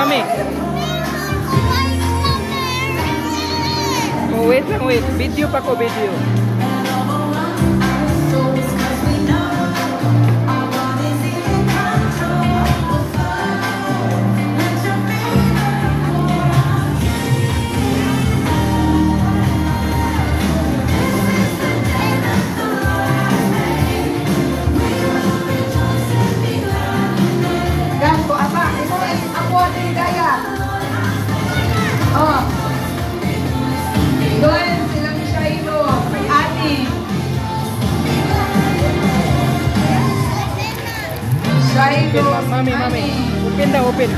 mami. Oh, wait lang, wait. Video pa ko, video. Open, mami. Open daw, open.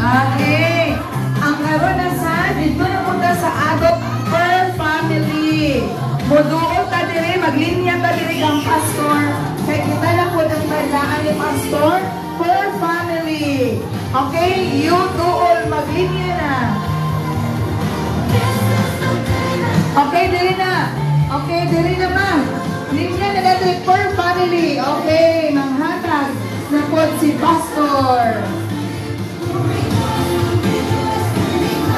Okay. Ang karon na sa dito na punta sa adult per family. Moduol ta dire, maglinya ta dire kang pastor. Kaya kita na po ang tandaan ni pastor per family. Okay? You duol, maglinya na. Okay, dire na. Okay, dire na ma. Linya na natin per family. Okay, manghatag na po si pastor.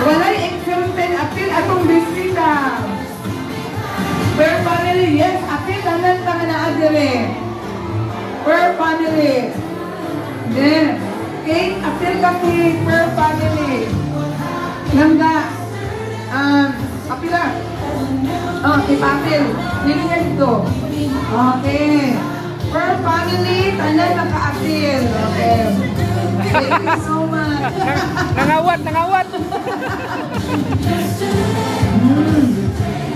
Walay exempted appeal atong bisita. Per family, yes, appeal tanan pa na adire. Per family. Then, okay, appeal ka per family. Langga. Appeal lang. Oh, ipapil. Hindi nga dito. Okay. Per family, tanan naka-appeal. Okay. Thank you so much. Nangawat.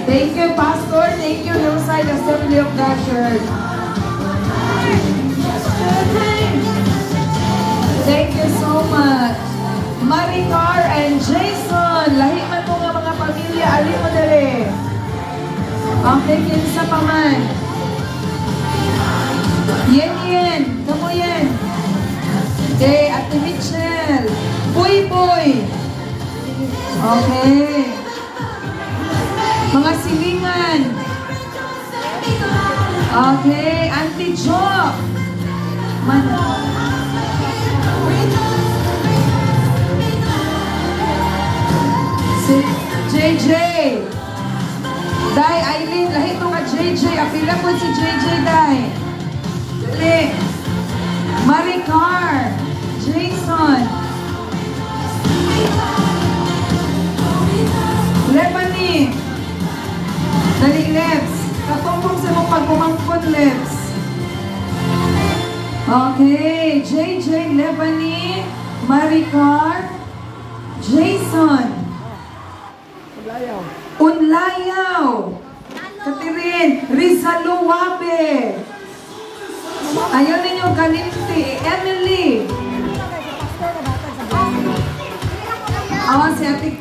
Thank you, Pastor. Thank you, Hillside Assembly of God Church. Thank you so much. Maricar and Jason. Lahi man mo nga mga pamilya. Ali mo dali. Okay, kinsa pa man. Yen. Kamu yan. Okay, Ate Mitchell. Puy. Okay. Mga silingan. Okay, Auntie Jo. Si JJ. Day, Aileen. Lahi ito ka JJ. Apila po si JJ, Day. Dali. Maricar. Jason. Lepani. Dali, Leps. Katumpong sa mong pagkumangkot, Leps. Okay. JJ, Lepani, Maricar, Jason. Unlayaw. Katirin. Rizalo Wabe. Ayaw ninyo Kalimti. Emily.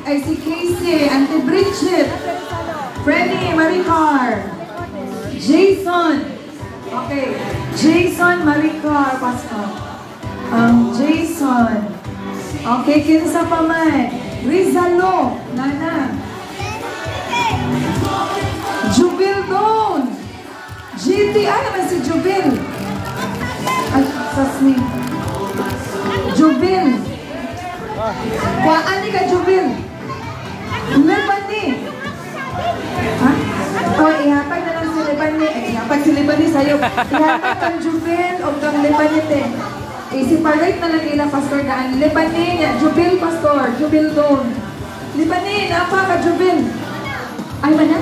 Si Casey. Auntie Bridget. Freddy. Maricar. Jason. Okay. Jason, Maricar. Pastor. Jason. Okay. Kinsa pa man. Rizalo. Nana. Jubil doon. GT. Naman si Jubil. Ay, sasmi. Jubil. Kuhaan ni ka, Jubil. Lepani. Ha? O, ihatag na lang si Lepani. Ihatag si Lepani sa'yo. Ihatag kang Jubil o kang Lepani, te. Si-separate na lang ilang pastor daan. Lepani, Jubil, pastor. Jubil doon. Lepani, napa ka, Jubil. Ay, mana?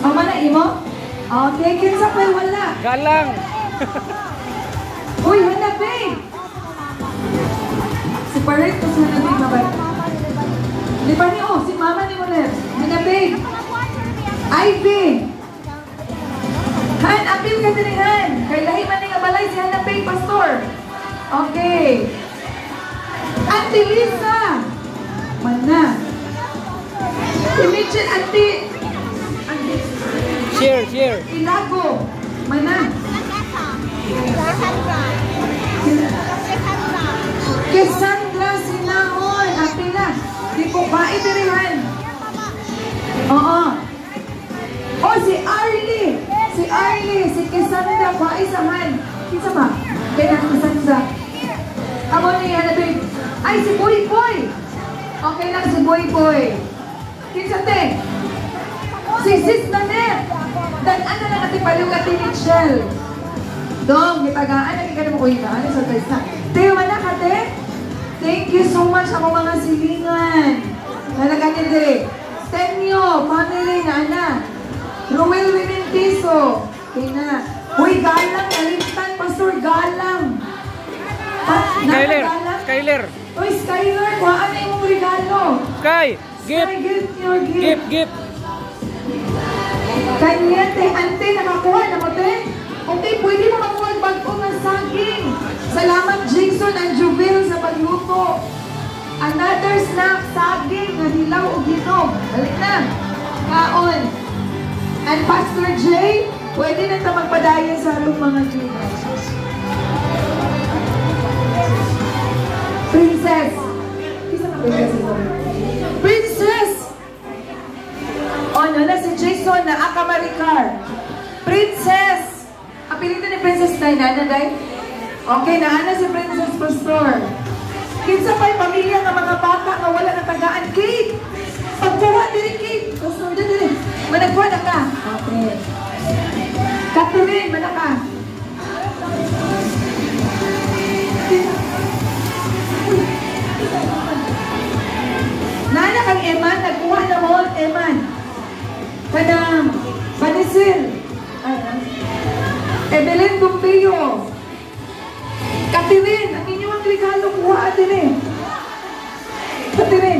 O, mana, imo? Okay, kinsa pa wala. Galang. Uy, hanap, babe. Separate ko sa hanap, babay. Di ba niyo? Si mama ni mo, Lev. Hanap, babe. Ivy. Han, apil ka din, Han. Kay lahi man nga balay si hanap, babe, pastor. Okay. Auntie Lisa. Mana. Si Mitchell, Auntie. Share. Ilago. Mana. Cassandra Sinahon. Apila. Di po maitirihan. Oo. Oh, si Arlie. Si Cassandra. Paisahan. Kinsa ba? Kaya Cassandra. Amo niya na, babe. Ay, si Boy Boy. Okay lang si Boy Boy. Kinsa te? Si Sis Nanet. Dan ano lang natin palugat ni Michelle. Dong, itagaan na ka na mo kuya. Ano sa guys na? Teo, mana ka te? Thank you so much ako mga silingan. Nalaga niya dire. Tenyo, family na ana. Ruel Winentiso. Okay na. Uy, galang, nalimtan, Pastor Galang. Skyler, Galang? Skyler. Uy, Skyler, kuhaan na yung regalo. Sky, gift, Sky, gift your gift. gift, gift. Kanya, te, ante, nakakuha na mo, te? Okay, pwede mo makuha ang bagong ng saging. Salamat, Jason and Juvil sa pagluto. Another snack, saging, na hilaw o ginog. Balik na. Kaon. And Pastor Jay, pwede na ito magpadayan sa atong mga Jews. Princess. Isa na Princess. O, na si Jason na Akamaricar. Princess. Apelido ni Princess na Day. Okay, naana si Princess Pastor. Kinsa pa'y pamilya ng mga bata na wala na tagaan. Kate! Pagkuha diri, Kate! Pastor, diri. Managkuha na ka. Okay. Catherine, mana ka. Nana kang Eman, nagkuha na mo, Eman. Kanang, Banisil. Evelyn Bumpillo. Catherine, ang inyong regalo kuha din eh. Catherine.